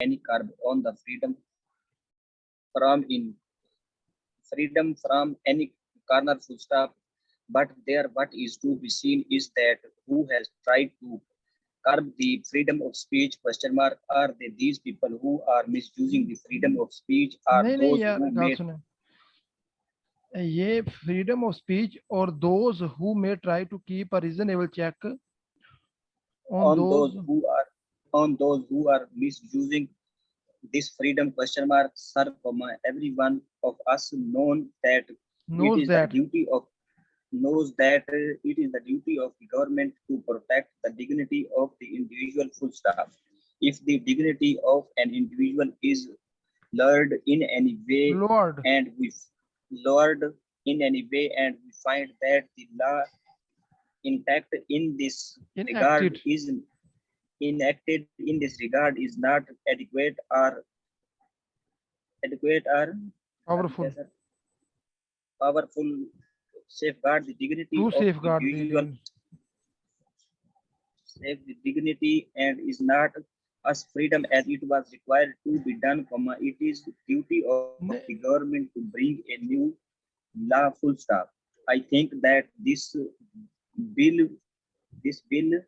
any curb on the from in freedom from any corner full stop. But there what is to be seen is that who has tried to curb the freedom of speech question mark. Are they these people who are misusing the freedom of speech? Are नहीं नहीं those यार who बात made सुने, ये freedom of speech और those who may try to keep a reasonable check on on दोज those who are misusing this freedom question mark, sir, comma, every one of us it knows is the that duty of knows that it is the duty of the government to protect the dignity of the individual full stop. If the dignity of an individual is lowered in any way lord and we lowered in any way and we find that the law intact in this regard enacted is enacted in this regard is not adequate or powerful powerful safeguard the dignity to of safeguard the individual dignity. save the dignity and is not as freedom as it was required to be done, comma, it is the duty of the Ne- government to bring a new law full stop. I think that bill this will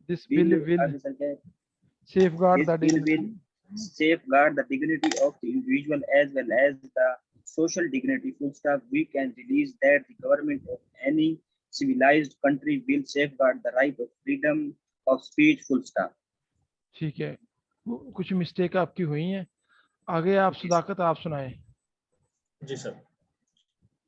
this bill bill will आगे चल के safeguard this the bill will dignity. safeguard the dignity of the individual as well as the social dignity. Full stop. We can release that the government of any civilized country will safeguard the right of freedom of speech. Full stop. ठीक है, कुछ mistake आपकी हुई हैं, आगे आप जी सदाकत आप सुनाएं। जी सर,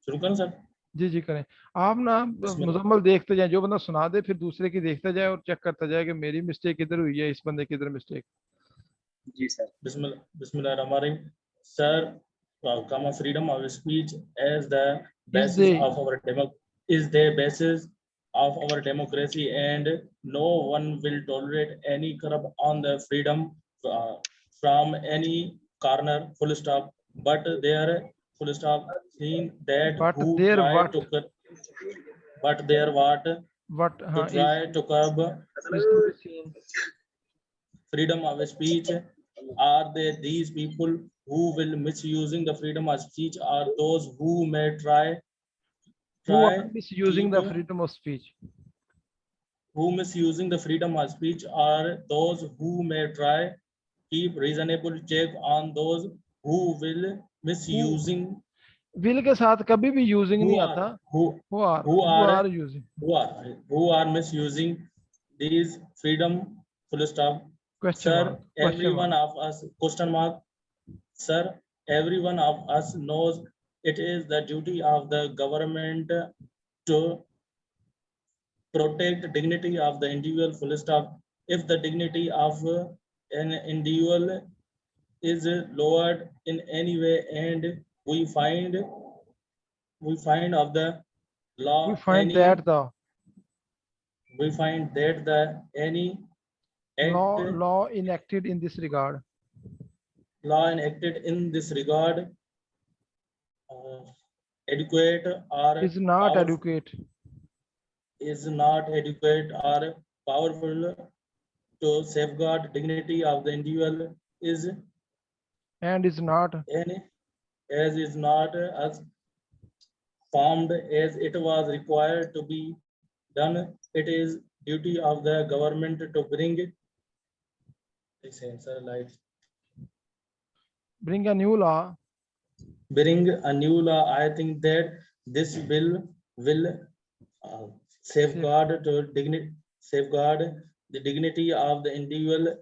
शुरू करें सर? जी जी करें। आप ना मुजम्मल देखते जाए, जो बंदा सुना दे फिर दूसरे की देखता जाए और चेक करता जाए कि मेरी मिस्टेक किधर हुई है, इस बंदे किधर मिस्टेक। जी सर। बिस्मिल्लाहिर्रहमानिर्रहीम। Sir, comma, freedom of speech as the basis of our democracy, and no one will tolerate any curb on the freedom from any corner. Full stop. But there, full stop, seen that But who there try what? to but there what What to try to curb is to be seen. freedom of speech. Are they these people who will misusing the freedom of speech, or those who may Who are misusing the freedom of speech? who misusing the freedom of speech, or those who may try keep reasonable check on those who will misusing will के साथ कभी भी using नहीं आता। who are misusing these freedom. Full stop. Question Sir, mark. every one of us, question mark. Sir, every one of us knows it is the duty of the government to protect dignity of the individual. Full stop. If the dignity of an individual is lowered in any way and we find of the law we find any that the we find that the any act law enacted in this regard law enacted in this regard adequate or is not adequate or powerful to safeguard dignity of the individual is not any as is not as formed as it was required to be done. It is duty of the government to bring a new law. Bring a new law. I think that this bill will safeguard the dignity of the individual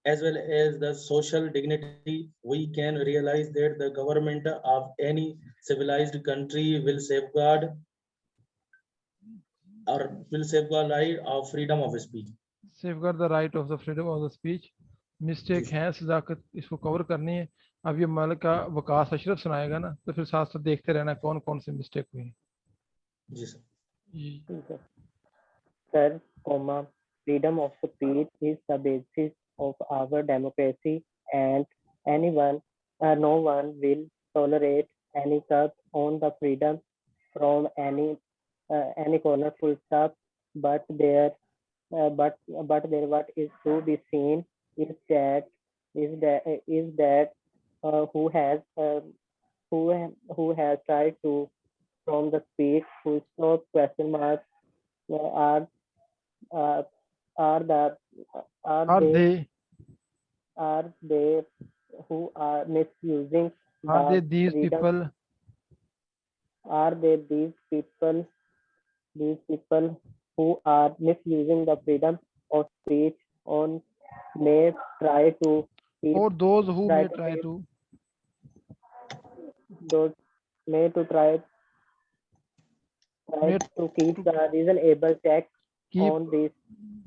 as well as the social dignity. We can realize that the government of any civilized country will safeguard right of freedom of speech. Safeguard the right of the freedom of the speech. Mistake है सदाकत, इसको cover करनी है। अब ये मल का वकास अशरफ सुनाएगा ना, तो फिर साथ साथ देखते रहना कौन कौन से मिस्टेक हुई है। जी सर। ठीक है sir, comma, freedom of speech is the basis of our democracy, and no one will tolerate any curb on the freedom from any corner. Full stop. But there but there what is to be seen is that who has who has tried to from the speech full stop question mark are uh, are the are Are they they are they who are misusing are they the these freedom, people are they these people who are misusing the freedom of speech on may try to keep or those who try may to try keep to those may to try may to keep to the reasonable check keep on these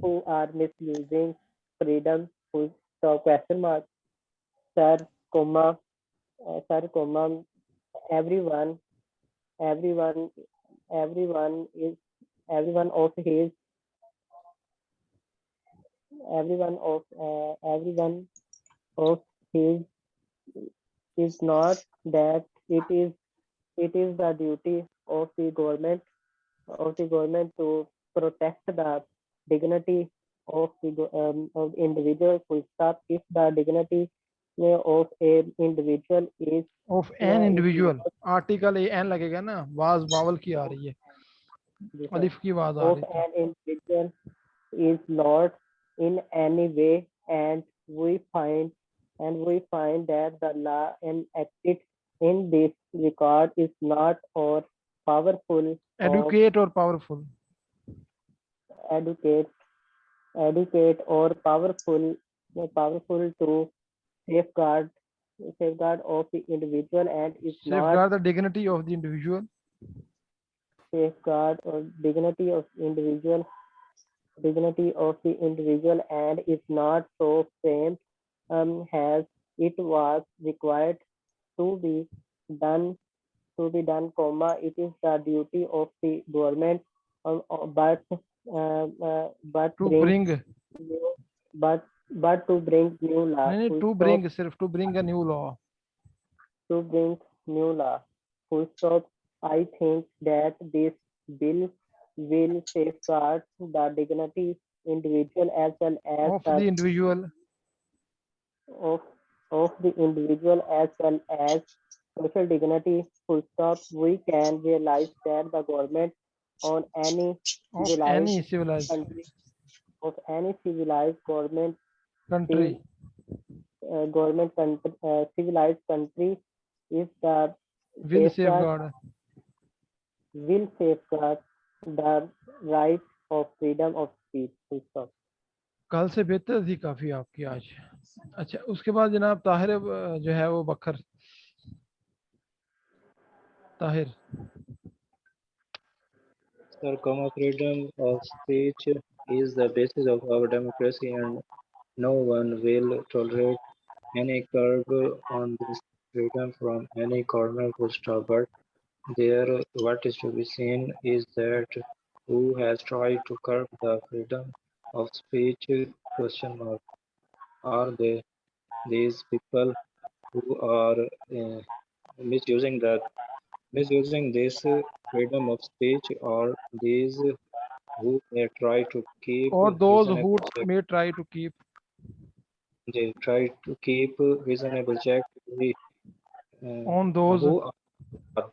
who are misusing freedom full stop question mark sir comma sir comma everyone everyone everyone is everyone of his everyone of his is not that it is the duty of the government to protect the dignity of individual full stop if the dignity of a individual of an is individual not article A N लगेगा ना was vowel की आ रही है अलिफ की आवाज आ of रही थी an individual is not in any way and we find that the law enacted in this regard is not or powerful of educate or powerful educate educate or powerful to safeguard safeguard of the individual and is not safeguard the dignity of the individual safeguard or dignity of the individual and is not so framed as it was required to be done comma it is the duty of the government but to bring bring new but to bring new law नहीं नहीं full to stop bring सिर्फ to bring a new law to bring new law full stop I think that this bill will safeguard the dignity individual as well as of the the individual of, of the individual as well as social dignity. Full stop. We can realize that the government on any of civilized any civilized country of any civilized country civilized country is the will safeguard safeguard will safeguard the right of freedom of speech. Full stop. कल से बेहतर थी काफी आपकी आज अच्छा उसके बाद जनाब ताहिर जो है वो बकर Tahir Sir, freedom of speech is the basis of our democracy, and no one will tolerate any curb on this freedom from any corner full stop. But there, what is to be seen is that who has tried to curb the freedom of speech? Question mark. Are they these people who are misusing that misusing this freedom of speech, or these who may try to keep or those who reasonable check? may try to keep They try to keep reasonable check on those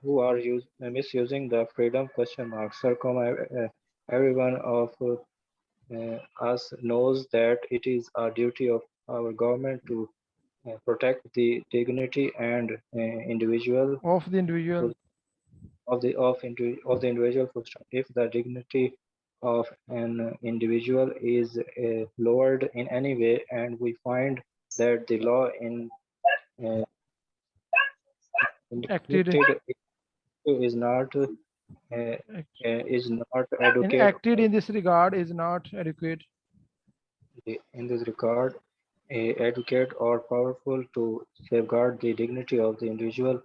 who are misusing the freedom question mark. Sir, everyone of us knows that it is a duty of our government to protect the dignity and individual of the individual of the individual full stop. If the dignity of an individual is lowered in any way, and we find that the law uh, acted enacted is not adequate enacted in this regard is not adequate in this regard, adequate or powerful to safeguard the dignity of the individual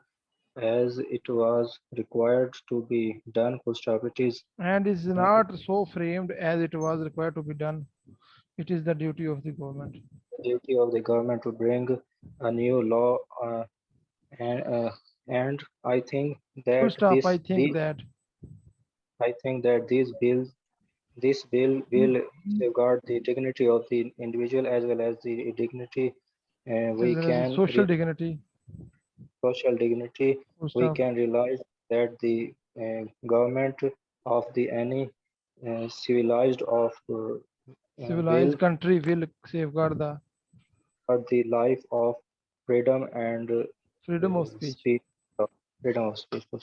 as it was required to be done. Full stop. It is and is uh, not so framed as it was required to be done. It is the duty of the government. the duty of the government to bring a new law, and and I think Full that stop. I think that I think that these bills This bill will safeguard the dignity of the individual as well as the dignity we can social dignity. social dignity. Full We stop. can realize that the government of the any civilized of will Civilized country will safeguard the the life of freedom and freedom of speech. speech, freedom of speech.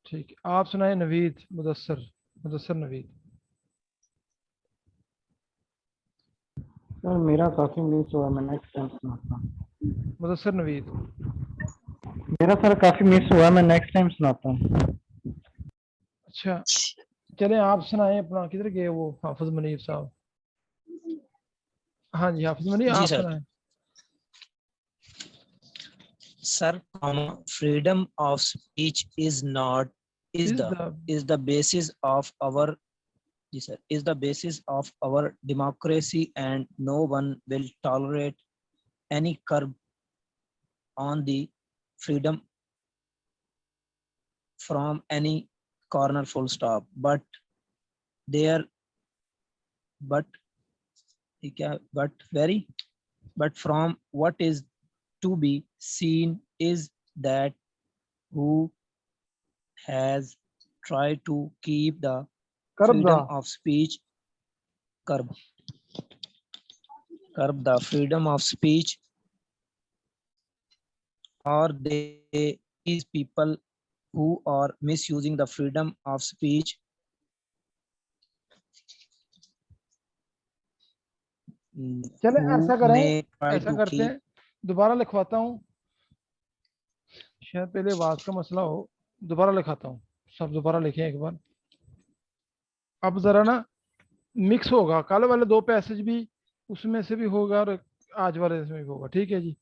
ठीक है, आप सुनाए Naveed Mudassar Mudassar Naveed. Sir मेरा काफी miss हुआ, मैं next time सुनाता हूँ। मुदस्सर नवीद। मेरा सर काफी मिस हुआ, मैं नेक्स्ट टाइम सुनाता हूँ। अच्छा चलें आप सुनाएं अपना, किधर गए वो हाफिज मनीफ साहब? हाँ जी हाफिज मनीफ जी आप सर। सुनाएं। Sir, freedom of speech is not is the basis of our is the basis of our democracy, and no one will tolerate any curb on the freedom from any corner, full stop. But there but from what is to be seen is that who has tried to keep the freedom of speech curb the freedom of speech, or these people who are misusing the freedom of speech चले ऐसा करें, try ऐसा to करते हैं, दोबारा लिखवाता हूँ, शायद पहले आवाज का मसला हो, दोबारा लिखाता हूँ, सब दोबारा लिखें एक बार। अब जरा ना मिक्स होगा, कल वाले दो पैसेज भी उसमें से भी होगा और आज वाले इसमें भी होगा, ठीक है जी।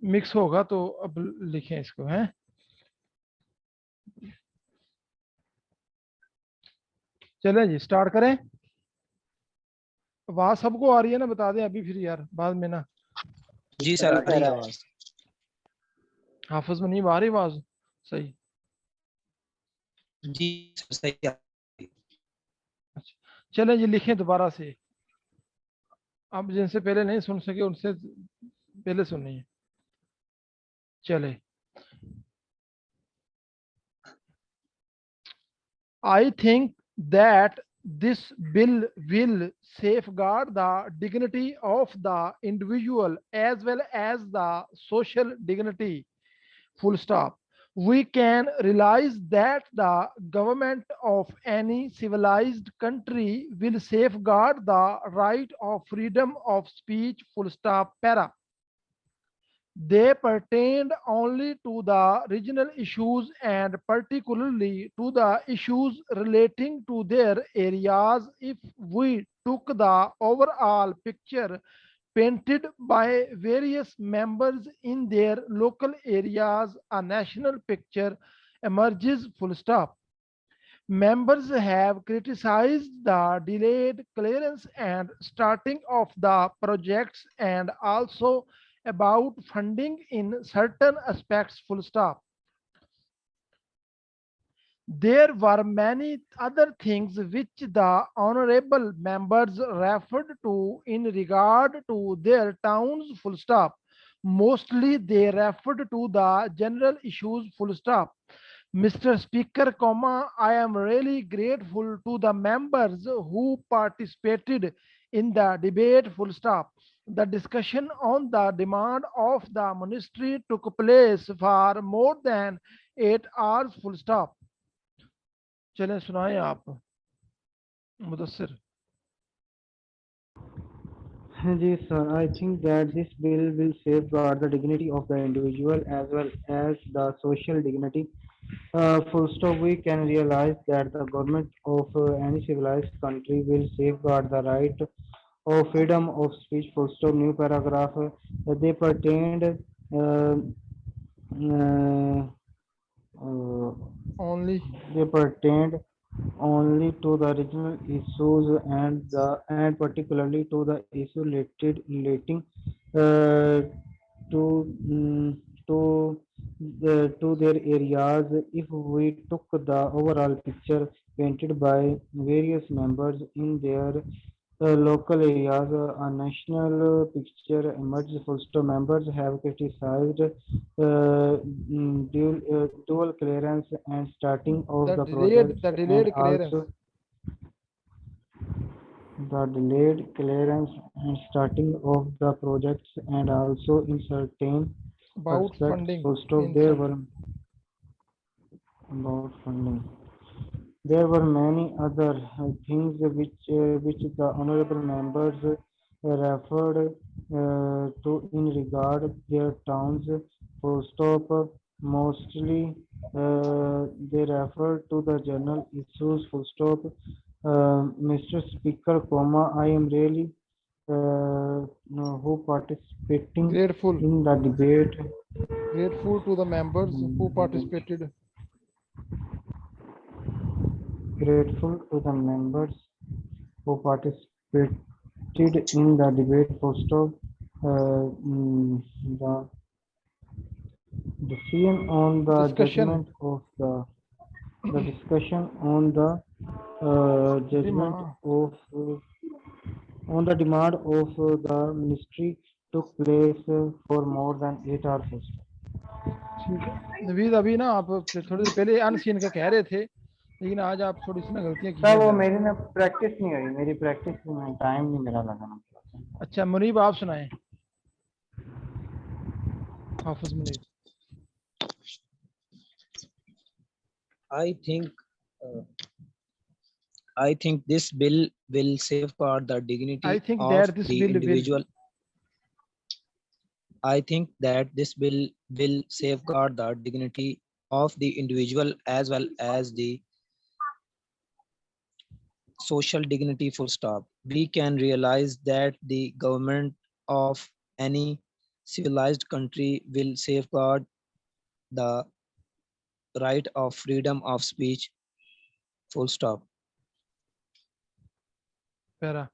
मिक्स होगा तो अब लिखें इसको, हैं। चलें जी स्टार्ट करें। आवाज सबको आ रही है ना, बता दें अभी फिर यार बाद में ना। जी सर, आ रही है आवाज। हाफिज में नहीं आ रही आवाज सही? जी सही। अच्छा चलें जी लिखें दोबारा से, अब जिनसे पहले नहीं सुन सके उनसे पहले सुनिए। चले, I think that this bill will safeguard the dignity of the individual as well as the social dignity. Full stop. We can realize that the government of any civilized country will safeguard the right of freedom of speech. Full stop. Para. They pertained only to the regional issues and particularly to the issues relating to their areas. If we took the overall picture painted by various members in their local areas, a national picture emerges. Full stop. Members have criticized the delayed clearance and starting of the projects and also about funding in certain aspects. Full stop. There were many other things which the honorable members referred to in regard to their towns. Full stop. Mostly they referred to the general issues. Full stop. Mr. Speaker, I am really grateful to the members who participated in the debate. Full stop. The discussion on the demand of the ministry took place for more than 8 hours. Full stop. चलें सुनाएं आप मुदस्सिर। जी sir, I think that this bill will safeguard the dignity of the individual as well as the social dignity. Full stop. We can realize that the government of any civilized country will safeguard the right of freedom of speech. Full stop. New paragraph. They pertained Only they pertained only to the regional issues and particularly to the issue relating to to their areas. If we took the overall picture painted by various members in their local areas, a national picture emerges. Full stop. Members have criticized dual clearance and starting of the projects, the and delayed clearance. also the delayed clearance and starting of the projects, and also in certain About aspects. funding Full stop. in There some. were about funding. There were many other things which the honorable members referred to in regard their towns. Full stop. Mostly they refer to the general issues. Full stop. Mr. Speaker, comma, I am really who participating Grateful. in the debate. Grateful to the members who participated. Grateful to the members who participated in the debate. Full stop. The decision on the Discussion. judgment of the discussion on the judgment of on the demand of the ministry took place for more than 8 hours. ठीक है नवीद, अभी ना आप थोड़ी देर पहले unseen का कह रहे थे, लेकिन आज आप थोड़ी सी ना गलतियां की सर हैं वो ज़रा। मेरी ना प्रैक्टिस नहीं हुई, मेरी प्रैक्टिस में टाइम नहीं मेरा लगाना। अच्छा मुनीब आप सुनाएं, हाफिज Munib. I think this bill will safeguard the dignity I think of that this the bill will. individual. I think that this bill will safeguard the dignity of the individual as well as the social dignity. Full stop. We can realize that the government of any civilized country will safeguard the right of freedom of speech. Full stop. Para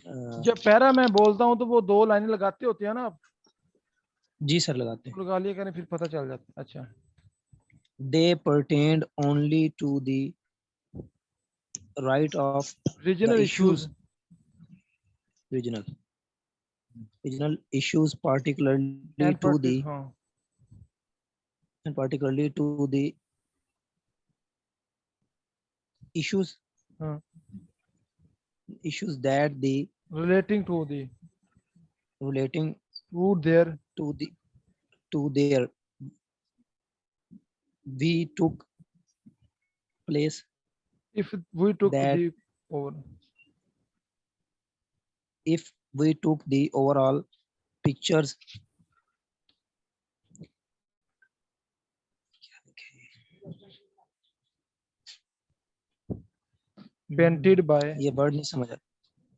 Uh, जब para मैं बोलता हूँ तो वो 2 लाइनें लगाते होते हैं ना आप? जी सर लगाते हैं। लगा लिया करें फिर पता चल जाता है। अच्छा They pertained only to the right of regional the issues, regional issues, particularly and to the हाँ and particularly to the issues हाँ issues that the relating to the relating would there to their we took place if we took that the over. if we took the overall pictures Painted by ये word नहीं समझ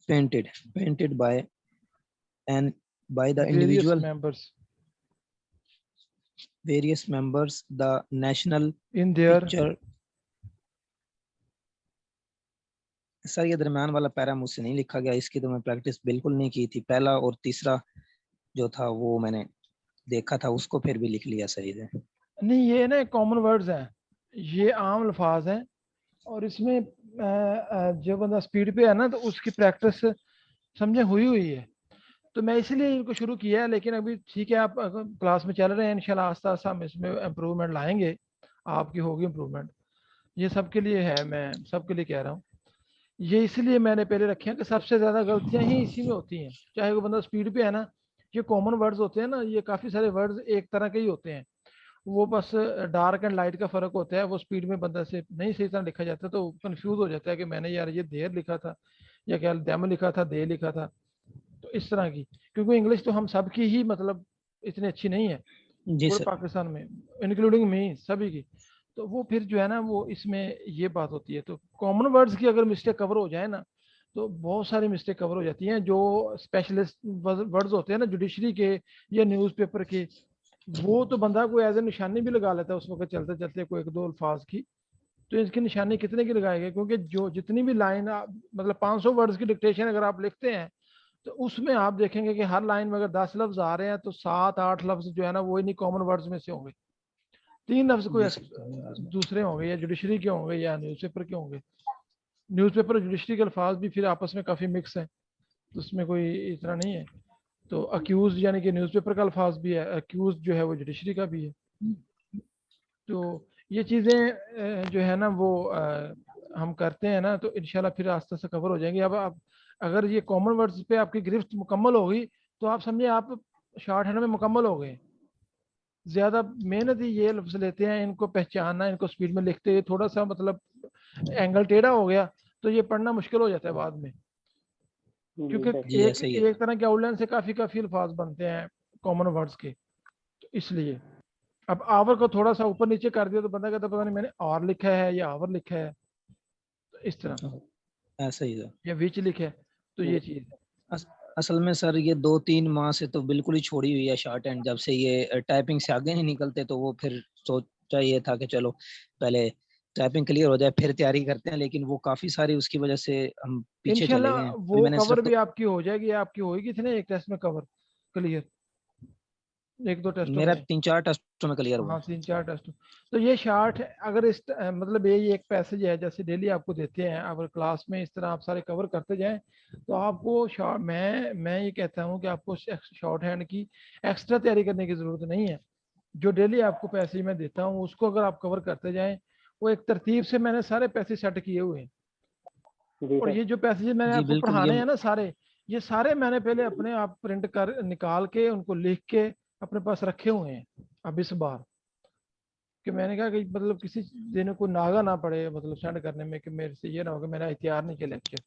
painted by and by the various individual various members the national in their picture. Sir ये दरम्यान वाला para मुझसे नहीं लिखा गया, इसकी तो मैं प्रैक्टिस बिल्कुल नहीं की थी। पहला और तीसरा जो था वो मैंने देखा था, उसको फिर भी लिख लिया सही से। नहीं ये ना कॉमन वर्ड्स हैं, ये आम अल्फाज हैं और इसमें जो बंदा स्पीड पे है ना तो उसकी प्रैक्टिस समझे हुई है, तो मैं इसलिए इनको शुरू किया है। लेकिन अभी ठीक है आप क्लास में चल रहे हैं, इंशाल्लाह आस्ता आस्ता हम इसमें इम्प्रूवमेंट लाएंगे, आपकी होगी इम्प्रूवमेंट, ये सबके लिए है, मैं सबके लिए कह रहा हूँ। ये इसलिए मैंने पहले रखे हैं कि सबसे ज़्यादा गलतियाँ ही इसी में होती हैं, चाहे वो बंदा स्पीड पे है ना, ये कॉमन वर्ड्स होते हैं ना, ये काफ़ी सारे वर्ड्स एक तरह के ही होते हैं, वो बस डार्क एंड लाइट का फ़र्क होता है, वो स्पीड में बंदा से नहीं सही तरह लिखा जाता तो कंफ्यूज हो जाता है कि मैंने यार ये देर लिखा था या क्या दैम लिखा था, दे लिखा था, तो इस तरह की, क्योंकि इंग्लिश तो हम सबकी ही मतलब इतनी अच्छी नहीं है पूरे पाकिस्तान में, इंक्लूडिंग मी सभी की, तो वो फिर जो है ना वो इसमें ये बात होती है। तो कॉमन वर्ड्स की अगर मिस्टेक कवर हो जाए ना तो बहुत सारी मिस्टेक कवर हो जाती हैं, जो स्पेशलिस्ट वर्ड्स होते हैं ना जुडिशरी के या न्यूज़पेपर के, वो तो बंदा कोई एज ए निशानी भी लगा लेता है उस वक्त चलते चलते कोई 1-2 अल्फाज की, तो इसकी निशानी कितने की लगाएगा, क्योंकि जो जितनी भी लाइन मतलब 500 वर्ड्स की डिक्टेशन अगर आप लिखते हैं तो उसमें आप देखेंगे कि हर लाइन में अगर 10 लफ्ज आ रहे हैं तो 7-8 लफ्ज जो है ना वो इन्हीं कॉमन वर्ड्स में से होंगे, 3 लफ्ज कोई जी सर। दूसरे होंगे या जुडिशरी के होंगे या न्यूज़पेपर के होंगे। न्यूज़पेपर और जुडिशरी के अल्फाज भी फिर आपस में काफ़ी मिक्स हैं, तो उसमें कोई इतना नहीं है। तो अक्यूज यानी कि न्यूज़पेपर का अल्फाज भी है, अक्यूज जो है वो जुडिशरी का भी है। तो ये चीज़ें जो है ना वो हम करते हैं ना, तो इंशाल्लाह फिर आस्ते से कवर हो जाएंगे। अब आप अगर ये कॉमन वर्ड्स पे आपकी गिरफ्त मुकम्मल होगी तो आप समझिए आप शॉर्ट हैंड में मुकम्मल हो गए। ज़्यादा मेहनत ही ये लफ्ज़ लेते हैं, इनको पहचानना, इनको स्पीड में लिखते हुए थोड़ा सा मतलब एंगल टेढ़ा हो गया तो ये पढ़ना मुश्किल हो जाता है बाद में, क्योंकि जी एक ऐसा ही है एक तरह के आउटलाइन से काफ़ी अल्फाज बनते हैं कॉमन वर्ड्स के, तो इसलिए अब आवर को थोड़ा सा ऊपर नीचे कर दिया तो बंदा कहता पता नहीं मैंने आर लिखा है या आवर लिखा है, तो इस तरह सर, ऐसा ही है। या विच लिखा है, तो ये चीज़ है। असल में सर ये 2-3 माह से तो बिल्कुल ही छोड़ी हुई है शॉर्ट हैंड, जब से ये टाइपिंग से आगे नहीं निकलते तो वो फिर सोचा ये था कि चलो पहले टाइपिंग क्लियर हो जाए फिर तैयारी करते हैं, लेकिन वो काफी सारी उसकी वजह से हम पीछे चले गए इंशाल्लाह हैं। अभी वो मैंने कवर सिर्फ भी आपकी हो जाएगी, आपकी होगी कितने एक टेस्ट में कवर क्लियर, 1-2 टेस्टों मेरा में। 3-4 टेस्टों में क्लियर हुआ। हाँ 3-4 टेस्ट। तो ये शार्ट अगर इस मतलब यही एक पैसेज है जैसे डेली आपको देते हैं, अगर क्लास में इस तरह आप सारे कवर करते जाएं तो आपको शॉर्ट, मैं ये कहता हूँ कि आपको शॉर्ट हैंड की एक्स्ट्रा तैयारी करने की ज़रूरत नहीं है। जो डेली आपको पैसेज मैं देता हूँ उसको अगर आप कवर करते जाएं, वो एक तरतीब से मैंने सारे पैसेज सेट किए हुए हैं। जी और सर। ये जो पैसेज मैंने जी आपको बिल्कुल ये पढ़ाने हैं ना सारे, ये सारे मैंने पहले अपने आप प्रिंट कर निकाल के उनको लिख के अपने पास रखे हुए हैं। अब इस बार कि मैंने कहा कि मतलब किसी दिन को नागा ना पड़े मतलब सेंड करने में कि मेरे से ये ना हो कि मैंने तैयार नहीं किया लेक्चर,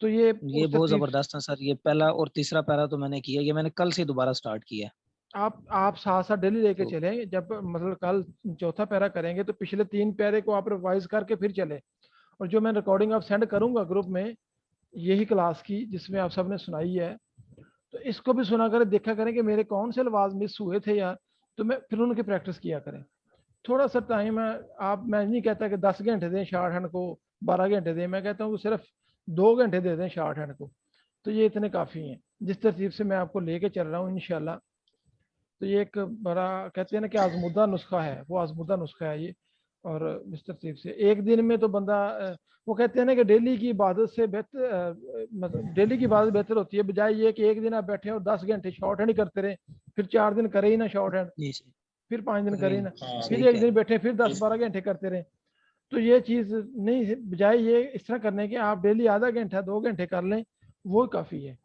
तो ये ये उस बहुत तरतीब जबरदस्त है सर। ये पहला और तीसरा पैरा तो मैंने किया, ये मैंने कल से दोबारा स्टार्ट किया है। आप साथ साथ डेली लेके तो चले, जब मतलब कल चौथा पैरा करेंगे तो पिछले 3 पैरे को आप रिवाइज करके फिर चले। और जो मैं रिकॉर्डिंग आप सेंड करूंगा ग्रुप में यही क्लास की जिसमें आप सबने सुनाई है, तो इसको भी सुना करें, देखा करें कि मेरे कौन से अल्फाज मिस हुए थे यार, तो मैं फिर उनकी प्रैक्टिस किया करें। थोड़ा सा टाइम है, आप, मैं नहीं कहता कि 10 घंटे दें शॉर्ट हैंड को, 12 घंटे दें, मैं कहता हूँ कि सिर्फ 2 घंटे दे दें शॉर्ट हैंड को, तो ये इतने काफ़ी हैं जिस तरतीब से मैं आपको लेके चल रहा हूँ इंशाल्लाह। तो ये एक बड़ा कहते हैं ना कि आजमुदा नुस्खा है, वो आजमुदा नुस्खा है ये। और इस तरतीब से एक दिन में तो बंदा वो कहते हैं ना कि डेली की इबादत से बेहतर मतलब डेली की इबादत बेहतर होती है, बजाय ये कि एक दिन आप बैठे और 10 घंटे शॉर्ट हैंड ही करते रहे, फिर 4 दिन करे ही ना शॉर्ट हैंड, जी सही फिर 5 दिन करे ही ना, हाँ फिर सही एक कह दिन रहे बैठे फिर 10-12 घंटे करते रहे। तो ये चीज़ नहीं है, बजाय ये इस तरह करने के आप डेली आधा घंटा 2 घंटे कर लें, वो काफ़ी है।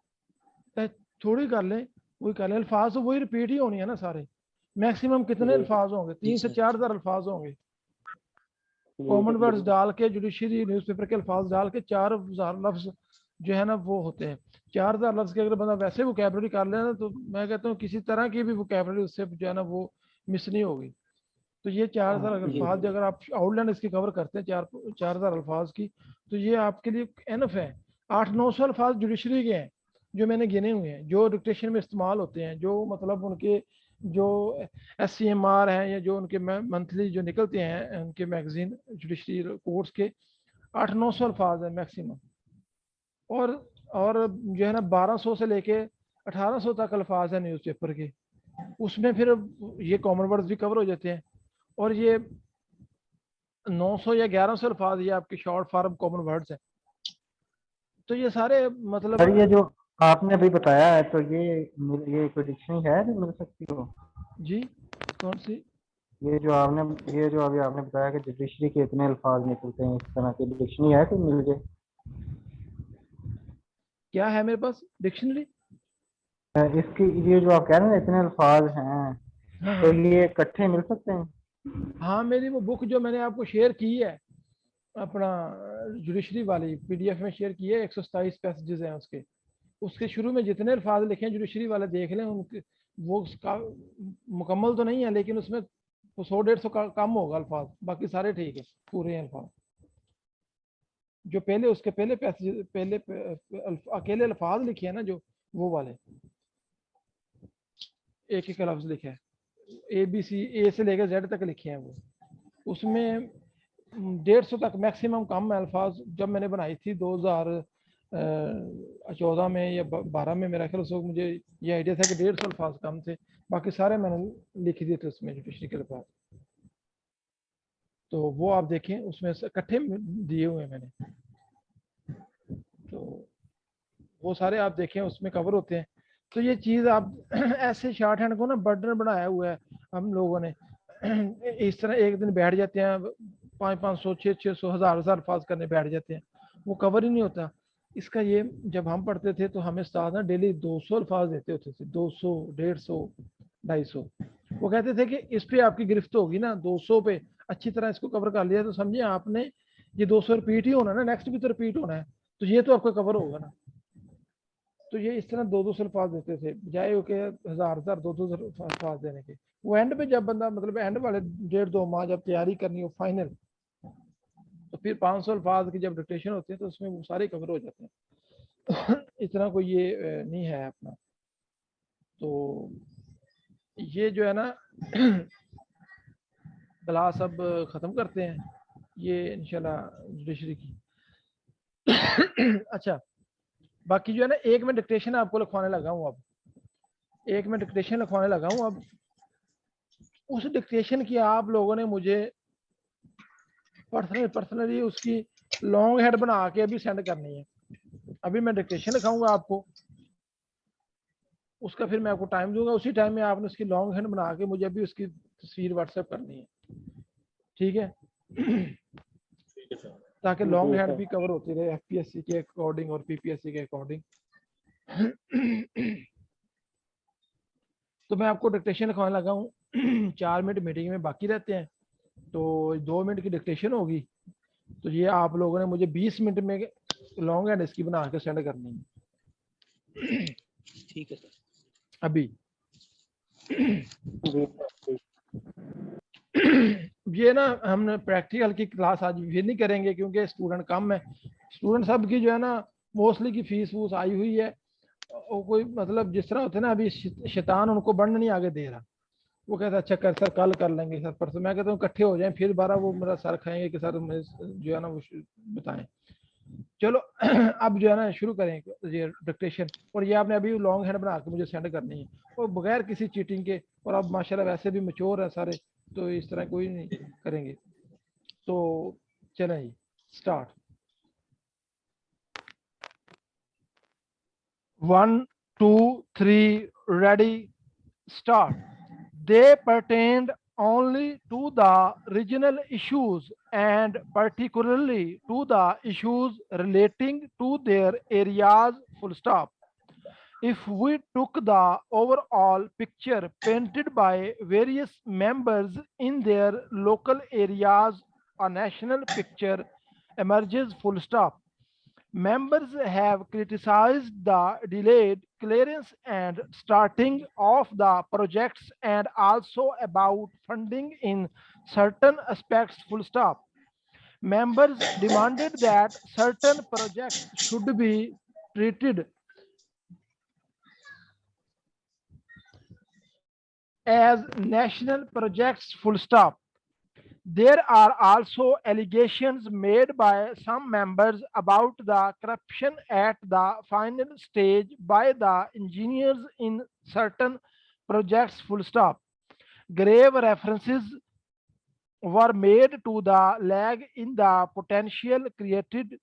चाहे थोड़ी कर लें, वही कर लें, अल्फाज तो वही रिपीट ही होनी है ना सारे। मैक्सिमम कितने जी अल्फाज होंगे, जी 3 से सर। 4 हज़ार अल्फाज होंगे। जी कॉमन सर वर्ड्स बिल्कुल। डाल के जुडिशरी न्यूज़पेपर के अल्फाज डाल के 4,000 लफ्ज जो है ना वो होते हैं। 4,000 लफ्ज के अगर बंदा वैसे वोकैबलरी कर लेना तो मैं कहता हूँ किसी तरह की भी वोकैबलरी उससे जो है ना वो मिस नहीं होगी। तो ये 4,000 जी अल्फाज अगर आप आउटलाइन इसकी कवर करते हैं 4,000 अल्फाज की, तो ये आपके लिए एनफ है। 800-900 अल्फाज जुडिशरी के हैं जो मैंने गिने हुए हैं, जो डिक्टेशन में इस्तेमाल होते हैं, जो मतलब उनके जो SCMR हैं या जो उनके मंथली जो निकलते हैं उनके मैगजीन जुडिशरी कोर्ट्स के, 800-900 अल्फाज है मैक्सिमम। और और जो है ना 1200 से लेके 1800 तक अल्फाज है न्यूज़पेपर के, उसमें फिर ये कॉमन वर्ड्स भी कवर हो जाते हैं। और ये 900 या 1100 अल्फाज ये आपके शॉर्ट फॉर्म कॉमन वर्ड्स हैं। तो ये सारे मतलब सर ये जो आपने अभी बताया है तो ये कोई डिक्शनरी है जो मिल सकती हो? जी कौन सी? ये जो अभी आपने बताया कि जुडिशरी के इतने अल्फाज निकलते हैं, इस तरह की डिक्शनरी है कोई मिल जाए? क्या है मेरे पास डिक्शनरी? इसकी ये जो आप कह रहे हैं ना, इतने अल्फाज हैं, हाँ तो हाँ ये इकट्ठे मिल सकते हैं? हाँ, मेरी वो बुक जो मैंने आपको शेयर की है अपना जुडिशरी वाली PDF में शेयर की है, 127 पैसेजेस हैं उसके। उसके शुरू में जितने अल्फाज लिखे हैं जुडिशरी वाले देख लें, उनके वो उसका मुकम्मल तो नहीं है लेकिन उसमें 100-150 का कम होगा अल्फाज, बाकी सारे ठीक है, पूरे हैं अल्फाज। जो पहले उसके पहले पैसेज पहले अकेले अल्फाज लिखे हैं ना जो, वो वाले एक एक लफ्ज लिखे हैं, A से लेकर Z तक लिखे हैं वो, उसमें 150 तक मैक्सिमम कम अल्फाज जब मैंने बनाई थी 2000 14 में या 12 में मेरा ख्याल उस वक्त मुझे ये आइडिया था कि 150 अल्फाज कम थे, बाकी सारे मैंने लिख दिए थे उसमें जुडिशरी के अल्फाज। तो वो आप देखें, उसमें से इकट्ठे दिए हुए हैं मैंने, तो वो सारे आप देखें उसमें कवर होते हैं। तो ये चीज़ आप ऐसे शॉर्ट हैंड को ना बर्डन बनाया हुआ है हम लोगों ने। इस तरह एक दिन बैठ जाते हैं 500 600 1000 अल्फाज करने बैठ जाते हैं, वो कवर ही नहीं होता। इसका ये जब हम पढ़ते थे तो हमें उस्ताद ना डेली 200 अल्फाज देते होते थे, 200 150 250। वो कहते थे कि इस पे आपकी गिरफ्त होगी ना, 200 पे अच्छी तरह इसको कवर कर लिया तो समझिए आपने ये 200 रिपीट ही होना ना, नेक्स्ट भी तो रिपीट होना है, तो ये तो आपका कवर होगा ना। तो ये इस तरह 200 अल्फाज देते थे बजाय के 1000 200 अल्फाज देने के। वो एंड पे जब बंदा मतलब एंड वाले 1.5-2 माह जब तैयारी करनी हो फाइनल, तो फिर 500 अल्फाज की जब डिक्टेशन होती है तो उसमें वो सारे कवर हो जाते हैं। इतना कोई ये नहीं है अपना। तो ये जो है ना क्लास अब ख़त्म करते हैं ये इंशाल्लाह जुडिशरी की। अच्छा, बाकी जो है ना एक मैं डिक्टेशन आपको लिखवाने लगा हूँ, अब एक मैं डिक्टेशन लिखवाने लगा हूँ। अब उस डिक्टेशन की आप लोगों ने मुझे पर्सनली उसकी लॉन्ग हेड बना के अभी सेंड करनी है। अभी मैं डिक्टेशन लिखाऊंगा आपको, उसका फिर मैं आपको टाइम दूंगा, उसी टाइम में आपने उसकी लॉन्ग हेड बना के मुझे अभी उसकी तस्वीर व्हाट्सएप करनी है, ठीक है? ताकि लॉन्ग हेड भी कवर होती रहे एफपीएससी के अकॉर्डिंग और पीपीएससी के अकॉर्डिंग। तो मैं आपको डिक्टेशन लिखवाने लगा हूँ। 4 मिनट मीटिंग में बाकी रहते हैं, तो 2 मिनट की डिक्टेशन होगी, तो ये आप लोगों ने मुझे 20 मिनट में लॉन्ग हैंड इसकी बना के सेंड करनी है, ठीक है सर। अभी ये ना हम प्रैक्टिकल की क्लास आज फिर नहीं करेंगे क्योंकि स्टूडेंट कम है। स्टूडेंट सब की जो है ना मोस्टली की फीस वूस आई हुई है, और कोई मतलब जिस तरह होते हैं ना, अभी शैतान उनको बढ़ने नहीं आगे दे रहा। वो कहता है अच्छा कर सर, कल कर लेंगे सर, परसों। मैं कहता हूँ इकट्ठे हो जाएं, फिर 12 वो मेरा सर खाएंगे कि सर जो है ना वो बताएं। चलो अब जो है ना शुरू करें ये डिक्टेशन, और ये आपने अभी लॉन्ग हैंड बना के मुझे सेंड करनी है, और बगैर किसी चीटिंग के। और अब माशाल्लाह वैसे भी मैच्योर है सारे, तो इस तरह कोई नहीं करेंगे। तो चलें जी, start. 1 2 3 ready, start. They pertained only to the regional issues and particularly to the issues relating to their areas, full stop. If we took the overall picture painted by various members in their local areas, a national picture emerges, full stop. Members have criticized the delayed clearance and starting of the projects and also about funding in certain aspects, full stop. Members demanded that certain projects should be treated as national projects, full stop. There are also allegations made by some members about the corruption at the final stage by the engineers in certain projects, full stop. Grave references were made to the lag in the potential created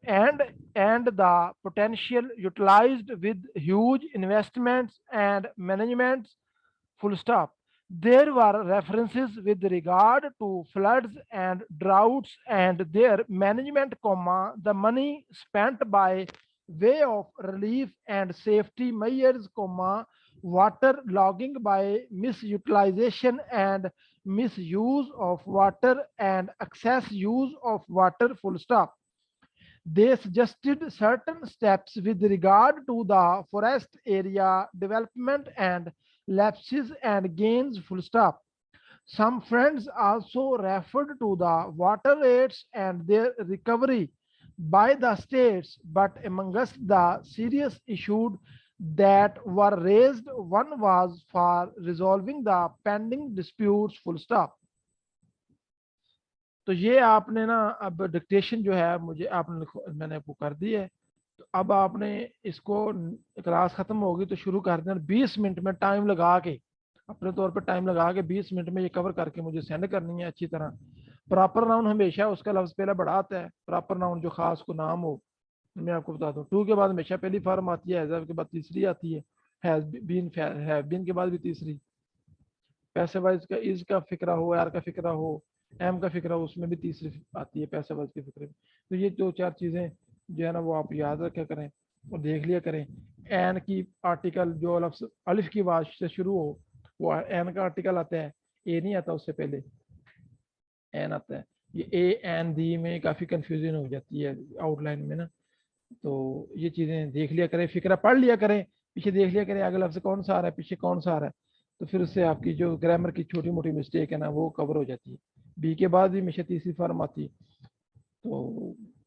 and the potential utilized with huge investments and managements, full stop. There were references with regard to floods and droughts and their management, comma, the money spent by way of relief and safety measures, comma, water logging by misutilization and misuse of water and excess use of water, full stop. They suggested certain steps with regard to the forest area development and lapses and gains, full stop. Some friends also referred to the water rates and their recovery by the states, but amongst the serious issues that were raised, one was for resolving the pending disputes, full stop. तो ये आपने ना अब dictation जो है मुझे आपने मैंने आपको कर दी है। तो अब आपने इसको क्लास खत्म होगी तो शुरू कर देना 20 मिनट में टाइम लगा के, अपने तौर पर टाइम लगा के 20 मिनट में ये कवर करके मुझे सेंड करनी है अच्छी तरह। प्रॉपर नाउन हमेशा उसका लफ्ज पहले बड़ा आता है, प्रॉपर नाउन जो खास को नाम हो। मैं आपको बता दूं, टू के बाद हमेशा पहली फॉर्म आती है, हैव के बाद तीसरी आती है, हैज बीन, हैव बीन के बाद भी तीसरी। पैसे वाइज का इज का फिक्रा हो, आर का फिक्रा हो, एम का फिक्रा हो, उसमें भी तीसरी आती है पैसे वाइज के फिक्रे में। तो ये दो चार चीजें जो है ना वो आप याद रखा करें और देख लिया करें। एन की आर्टिकल जो लफ्ज अलिफ की आवाज से शुरू हो वो एन का आर्टिकल आता है, ए नहीं आता, उससे पहले एन आता है। ये ए एन दी में काफी कंफ्यूजन हो जाती है आउटलाइन में ना। तो ये चीजें देख लिया करें, फिक्रा पढ़ लिया करें, पीछे देख लिया करें आगे लफ्ज कौन सा आ रहा है, पीछे कौन सा आ रहा है। तो फिर उससे आपकी जो ग्रामर की छोटी मोटी मिस्टेक है ना वो कवर हो जाती है। बी के बाद भी हमेशा तीसरी फॉर्म आती है। तो